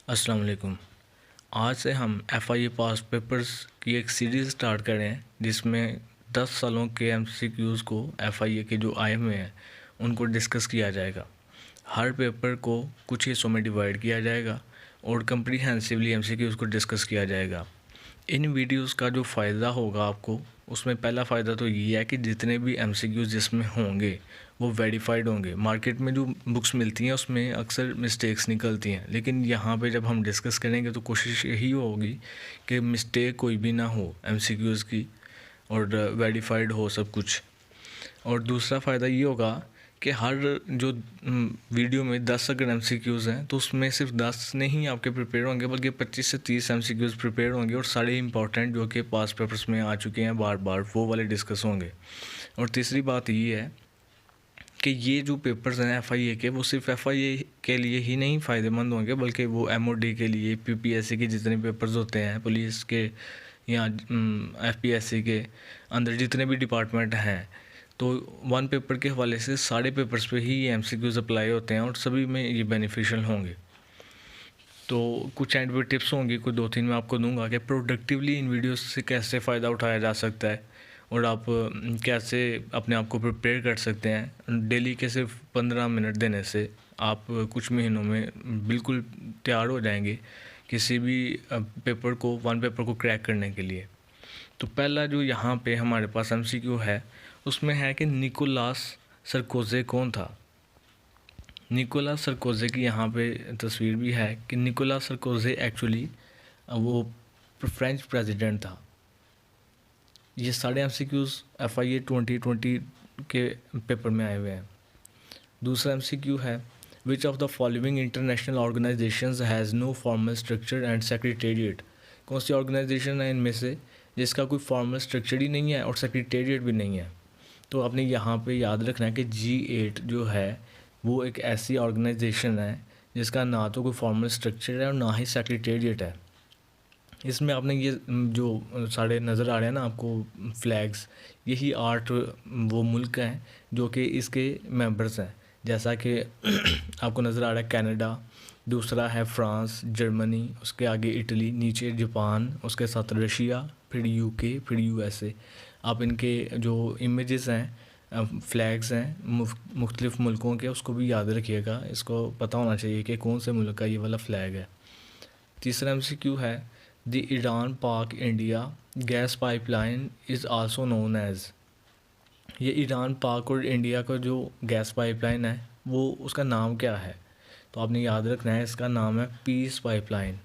अस्सलाम वालेकुम। आज से हम FIA पास्ट पेपर्स की एक सीरीज़ स्टार्ट कर रहे हैं जिसमें 10 सालों के MCQs को FIA के जो आए हुए हैं उनको डिस्कस किया जाएगा। हर पेपर को कुछ हिस्सों में डिवाइड किया जाएगा और कम्प्रीहेंसिवली MCQs को डिस्कस किया जाएगा। इन वीडियोस का जो फ़ायदा होगा आपको, उसमें पहला फ़ायदा तो ये है कि जितने भी MCQs जिसमें होंगे वो वेरीफाइड होंगे। मार्केट में जो बुक्स मिलती हैं उसमें अक्सर मिस्टेक्स निकलती हैं, लेकिन यहाँ पे जब हम डिस्कस करेंगे तो कोशिश यही होगी कि मिस्टेक कोई भी ना हो MCQs की और वेरीफाइड हो सब कुछ। और दूसरा फ़ायदा ये होगा कि हर जो वीडियो में 10 अगर MCQs हैं तो उसमें सिर्फ 10 नहीं आपके प्रिपेयर होंगे, बल्कि 25 से 30 MCQs प्रिपेयर होंगे और सारे इंपॉर्टेंट जो कि पास पेपर्स में आ चुके हैं बार बार वो वाले डिस्कस होंगे। और तीसरी बात ये है कि ये जो पेपर्स हैं FIA के, वो सिर्फ FIA के लिए ही नहीं फ़ायदेमंद होंगे, बल्कि वो MOD के लिए, PPSC के जितने पेपर्स होते हैं, पुलिस के या FPSC के अंदर जितने भी डिपार्टमेंट हैं, तो वन पेपर के हवाले से सारे पेपर्स पे ही ये MCQs अप्लाई होते हैं और सभी में ये बेनिफिशियल होंगे। तो कुछ एंड पे टिप्स होंगी, कुछ 2-3 मैं आपको दूंगा कि प्रोडक्टिवली इन वीडियोस से कैसे फ़ायदा उठाया जा सकता है और आप कैसे अपने आप को प्रिपेयर कर सकते हैं। डेली के सिर्फ 15 मिनट देने से आप कुछ महीनों में बिल्कुल तैयार हो जाएंगे किसी भी वन पेपर को क्रैक करने के लिए। तो पहला जो यहाँ पे हमारे पास MCQ है उसमें है कि निकोलास सरकोजे कौन था। निकोलास सरकोजे की यहाँ पे तस्वीर भी है कि निकोलास सरकोजे एक्चुअली वो फ्रेंच प्रेसिडेंट था। ये सारे MCQs FIA 2020 के पेपर में आए हुए हैं। दूसरा MCQ है, which of the following international organisations has no formal structure and secretariat. कौन सी ऑर्गेनाइजेशन है इनमें से जिसका कोई फॉर्मल स्ट्रक्चर ही नहीं है और सेक्रेटेरिएट भी नहीं है। तो आपने यहाँ पे याद रखना है कि G8 जो है वो एक ऐसी ऑर्गेनाइजेशन है जिसका ना तो कोई फॉर्मल स्ट्रक्चर है और ना ही सेक्रेटेरिएट है। इसमें आपने ये जो सारे नज़र आ रहे हैं ना आपको फ्लैग्स, यही 8 वो मुल्क हैं जो कि इसके मेंबर्स हैं। जैसा कि आपको नज़र आ रहा है कनाडा, दूसरा है फ्रांस, जर्मनी, उसके आगे इटली, नीचे जापान, उसके साथ रशिया, फिर UK, फिर USA। आप इनके जो इमेजेस हैं, फ्लैग्स हैं मुख्तलिफ़ मुल्कों के, उसको भी याद रखिएगा। इसको पता होना चाहिए कि कौन से मुल्क का ये वाला फ्लैग है। तीसरा MCQ है, the Iran Pak India gas pipeline is also known as. ये ईरान पाक और इंडिया का जो गैस पाइपलाइन है वो उसका नाम क्या है, तो आपने याद रखना है इसका नाम है पीस पाइपलाइन।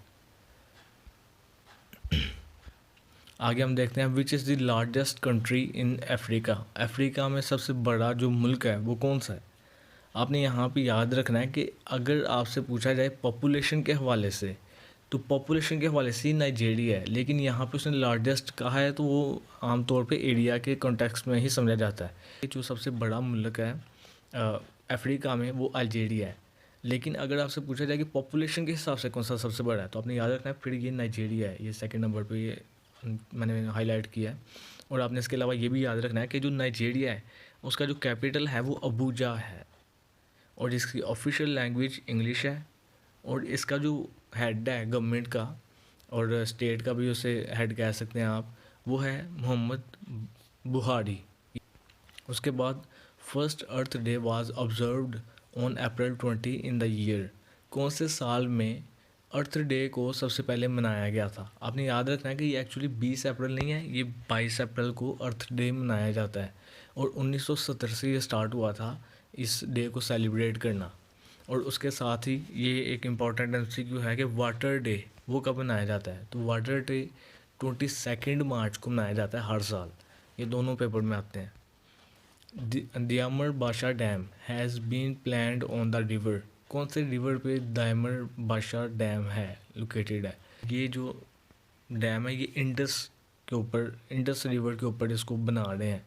आगे हम देखते हैं, which is the largest country in Africa. Africa में सबसे बड़ा जो मुल्क है वो कौन सा है। आपने यहाँ पे याद रखना है कि अगर आपसे पूछा जाए पॉपुलेशन के हवाले से, तो पॉपुलेशन के हवाले से नाइजीरिया है, लेकिन यहाँ पे उसने लार्जेस्ट कहा है तो वो आमतौर पे एरिया के कॉन्टेक्स्ट में ही समझा जाता है। जो सबसे बड़ा मुल्क है अफ्रीका में वो अल्जीरिया है, लेकिन अगर आपसे पूछा जाए कि पॉपुलेशन के हिसाब से कौन सा सबसे बड़ा है, तो आपने याद रखना है फिर ये नाइजीरिया है। ये सेकंड नंबर पे ये मैंने हाईलाइट किया है। और आपने इसके अलावा ये भी याद रखना है कि जो नाइजीरिया है उसका जो कैपिटल है वो अबूजा है और इसकी ऑफिशियल लैंग्वेज इंग्लिश है। और इसका जो हेड है गवर्नमेंट का और स्टेट का भी उसे हेड कह सकते हैं आप, वो है मोहम्मद बुहारी। उसके बाद first earth day was observed on April 20 in the year. कौन से साल में अर्थ डे को सबसे पहले मनाया गया था। आपने याद रखना है कि ये एक्चुअली 20 अप्रैल नहीं है, ये 22 अप्रैल को अर्थ डे मनाया जाता है और 1970 से ये स्टार्ट हुआ था इस डे को सेलिब्रेट करना। और उसके साथ ही ये एक इम्पॉर्टेंट MCQ है कि वाटर डे वो कब मनाया जाता है, तो वाटर डे 22 मार्च को मनाया जाता है हर साल। ये दोनों पेपर में आते हैं। Diamer Badshah dam has been planned on the river. कौन से रिवर पे दयामर बादशाह डैम है लोकेटेड है। ये जो डैम है ये इंडस के ऊपर, इंडस रिवर के ऊपर इसको बना रहे हैं,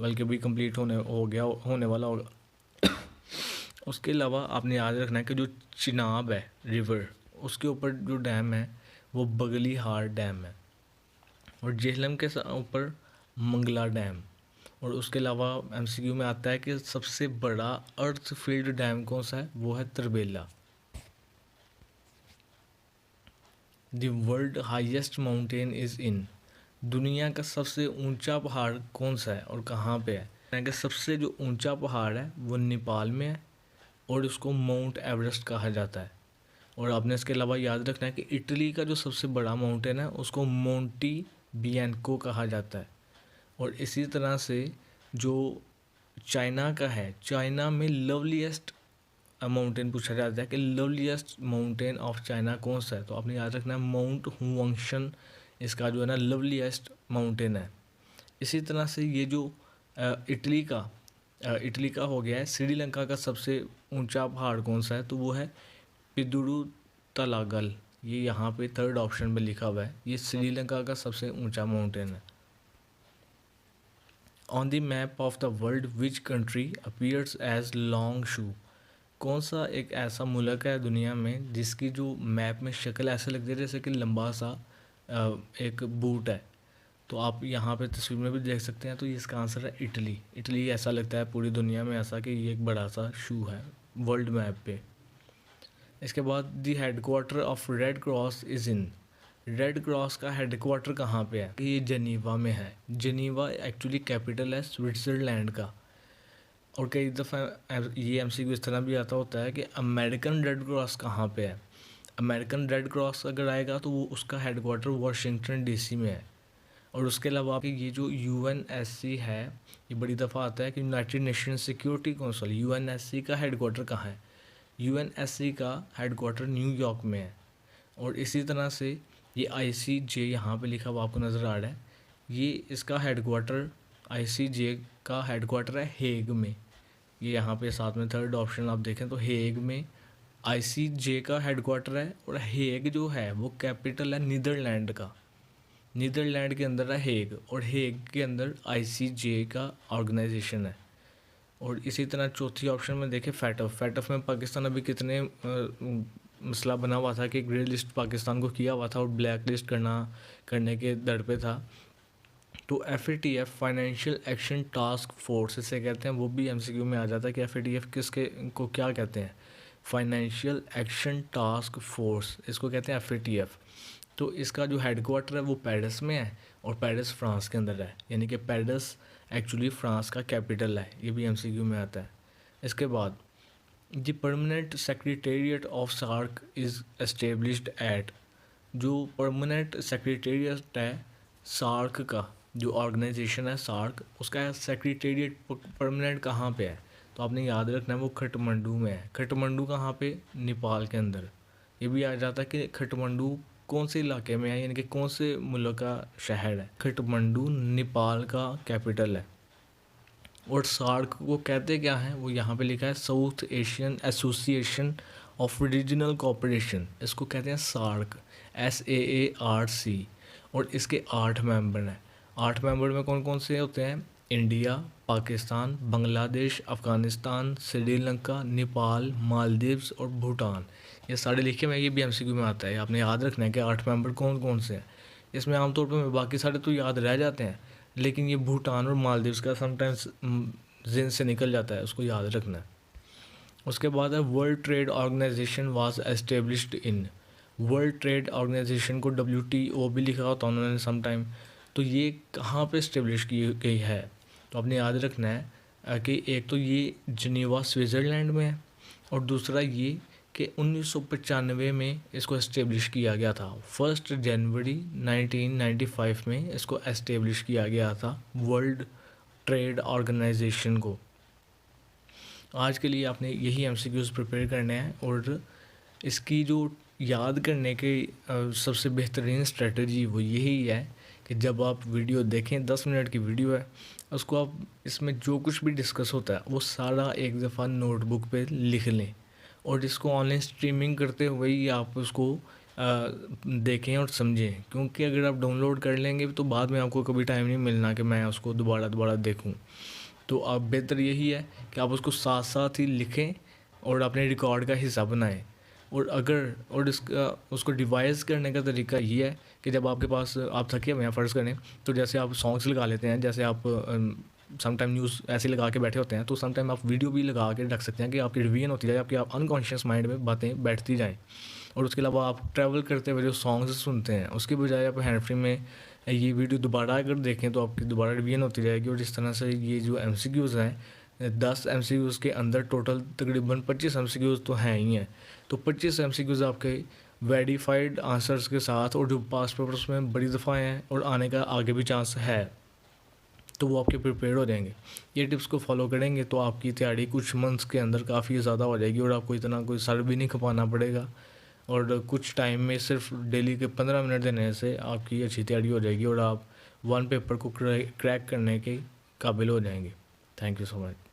बल्कि अभी कंप्लीट होने वाला होगा। उसके अलावा आपने याद रखना है कि जो चिनाब है रिवर, उसके ऊपर जो डैम है वो बगली हार डैम है और जेहलम के ऊपर मंगला डैम। और उसके अलावा MCQ में आता है कि सबसे बड़ा अर्थ फील्ड डैम कौन सा है, वो है Tarbela. The world highest mountain is in. दुनिया का सबसे ऊंचा पहाड़ कौन सा है और कहाँ पे है? दुनिया का सबसे जो ऊंचा पहाड़ है वो नेपाल में है और उसको माउंट एवरेस्ट कहा जाता है। और आपने इसके अलावा याद रखना है कि इटली का जो सबसे बड़ा माउंटेन है उसको मोंटी बियनको कहा जाता है। और इसी तरह से जो चाइना का है, चाइना में लवलीएस्ट माउंटेन पूछा जाता है कि लवलीएस्ट माउंटेन ऑफ चाइना कौन सा है, तो आपने याद रखना है माउंट हुआंगशन इसका जो है ना लवलीएस्ट माउंटेन है। इसी तरह से ये जो इटली का हो गया है, श्रीलंका का सबसे ऊंचा पहाड़ कौन सा है, तो वो है पिदुरु तलागल। ये यहाँ पे थर्ड ऑप्शन में लिखा हुआ है, ये श्रीलंका का सबसे ऊंचा माउंटेन है। On the map of the world which country appears as long shoe. कौन सा एक ऐसा मुल्क है दुनिया में जिसकी जो मैप में शक्ल ऐसे लगती है जैसे कि लंबा सा एक बूट है। तो आप यहाँ पे तस्वीर में भी देख सकते हैं, तो इसका आंसर है इटली। इटली ऐसा लगता है पूरी दुनिया में ऐसा कि ये एक बड़ा सा शू है वर्ल्ड मैप पे। इसके बाद the headquarter of red cross is in. Red cross का हेडक्वार्टर कहाँ पे है? ये जनीवा में है। जनीवा एक्चुअली कैपिटल है स्विट्ज़रलैंड का। और कई दफ़ा ये एमसीक्यू इस तरह भी आता होता है कि अमेरिकन रेड क्रॉस कहाँ पे है। अमेरिकन रेड क्रॉस अगर आएगा तो वो उसका हेडक्वार्टर वाशिंगटन डीसी में है। और उसके अलावा ये जो यूएनएससी है, ये बड़ी दफ़ा आता है कि United nation security council, UNSC का हेडक्वार्टर कहाँ है? यूएनएससी का हेडक्वार्टर न्यूयॉर्क में है। और इसी तरह से ये आईसीजे यहाँ पे लिखा हुआ आपको नज़र आ रहा है, ये इसका हेडक्वार्टर आईसीजे का हेडक्वार्टर है हेग में। ये यहाँ पे साथ में थर्ड ऑप्शन आप देखें तो हेग में आईसीजे का हेडक्वार्टर है। और हेग जो है वो कैपिटल है नीदरलैंड का। नीदरलैंड के अंदर है हेग और हेग के अंदर आईसीजे का ऑर्गेनाइजेशन है। और इसी तरह चौथी ऑप्शन में देखें फैटफ। फैटफ में पाकिस्तान अभी कितने मसला बना हुआ था कि ग्रे लिस्ट पाकिस्तान को किया हुआ था और ब्लैक लिस्ट करने के दर पे था। तो FATF financial action task force इसे कहते हैं, वो भी MCQ में आ जाता है कि FATF किसके को क्या कहते हैं? फाइनेंशियल एक्शन टास्क फोर्स, इसको कहते हैं FATF। तो इसका जो हेडक्वार्टर है वो पेरिस में है और पेरिस फ्रांस के अंदर है, यानी कि पेरिस एक्चुअली फ्रांस का कैपिटल है। ये भी MCQ में आता है। इसके बाद the permanent secretariat of SAARC is established at. जो परमानेंट सेक्रेटेरिएट है सार्क का, जो ऑर्गेनाइजेशन है सार्क, उसका सेक्रेटेरिएट परमानेंट कहाँ पे है? तो आपने याद रखना है वो खटमंडू में है। खटमंडू कहाँ पे? नेपाल के अंदर। ये भी आ जाता है कि खटमंडू कौन से इलाके में है, यानी कि कौन से मुल्क का शहर है। खटमंडू नेपाल का कैपिटल है। और सार्क को कहते क्या हैं, वो यहाँ पे लिखा है south Asian association of regional cooperation. इसको कहते हैं सार्क, SAARC। और इसके 8 मेंबर हैं। 8 मेंबर में कौन कौन से होते हैं? इंडिया, पाकिस्तान, बांग्लादेश, अफ़गानिस्तान, श्रीलंका, नेपाल, मालदीव्स और भूटान। ये सारे लिखे हुए, ये भी MCQ में आता है। आपने याद रखना है कि 8 मेंबर कौन कौन से हैं। इसमें आमतौर पर बाकी सारे तो याद रह जाते हैं, लेकिन ये भूटान और मालदीव्स का समटाइम्स जिन से निकल जाता है, उसको याद रखना है। उसके बाद है world trade organisation was established in. World trade organisation को WTO भी लिखा होता है उन्होंने समटाइम। तो ये कहाँ पे इस्टेब्लिश की गई है? तो आपने याद रखना है कि एक तो ये जनीवा स्विट्ज़रलैंड में है और दूसरा ये कि 1995 में इसको इस्टेब्लिश किया गया था। 1 जनवरी 1995 में इसको इस्टेब्लिश किया गया था वर्ल्ड ट्रेड ऑर्गेनाइजेशन को। आज के लिए आपने यही MCQs प्रिपेयर करने हैं और इसकी जो याद करने के सबसे बेहतरीन स्ट्रेटजी वो यही है कि जब आप वीडियो देखें, 10 मिनट की वीडियो है, उसको आप इसमें जो कुछ भी डिस्कस होता है वो सारा एक दफ़ा नोटबुक पे लिख लें और इसको ऑनलाइन स्ट्रीमिंग करते हुए ही आप उसको देखें और समझें। क्योंकि अगर आप डाउनलोड कर लेंगे तो बाद में आपको कभी टाइम नहीं मिलना कि मैं उसको दोबारा देखूं। तो आप बेहतर यही है कि आप उसको साथ साथ ही लिखें और अपने रिकॉर्ड का हिस्सा बनाएं। और इसका उसको डिवाइस करने का तरीका ये है कि जब आपके पास आप थके हुए हैं फ़र्ज़ करें, तो जैसे आप सॉन्ग्स लगा लेते हैं, जैसे आप समटाइम न्यूज़ ऐसे लगा के बैठे होते हैं, तो समटाइम आप वीडियो भी लगा के रख सकते हैं कि आपकी रिवीजन होती जाए, आपकी आप अनकॉन्शियस माइंड में बातें बैठती जाएँ। और उसके अलावा आप ट्रैवल करते हुए जो सॉन्ग्स सुनते हैं उसके बजाय आप हैंड फ्री में ये वीडियो दोबारा अगर देखें तो आपकी दोबारा रिवीजन होती रहेगी। और इस तरह से ये जो MCQs हैं 10 MCQs के अंदर टोटल तकरीबन 25 MCQs तो हैं ही हैं। तो 25 MCQs आपके वेरीफाइड आंसर्स के साथ और जो पास पेपर्स में बड़ी दफ़ा हैं और आने का आगे भी चांस है, तो वो आपके प्रिपेयर हो जाएंगे। ये टिप्स को फॉलो करेंगे तो आपकी तैयारी कुछ मंथ्स के अंदर काफ़ी ज़्यादा हो जाएगी और आपको इतना कोई सर भी नहीं खपाना पड़ेगा। और कुछ टाइम में सिर्फ डेली के 15 मिनट देने से आपकी अच्छी तैयारी हो जाएगी और आप वन पेपर को क्रैक करने के काबिल हो जाएंगे। Thank you so much.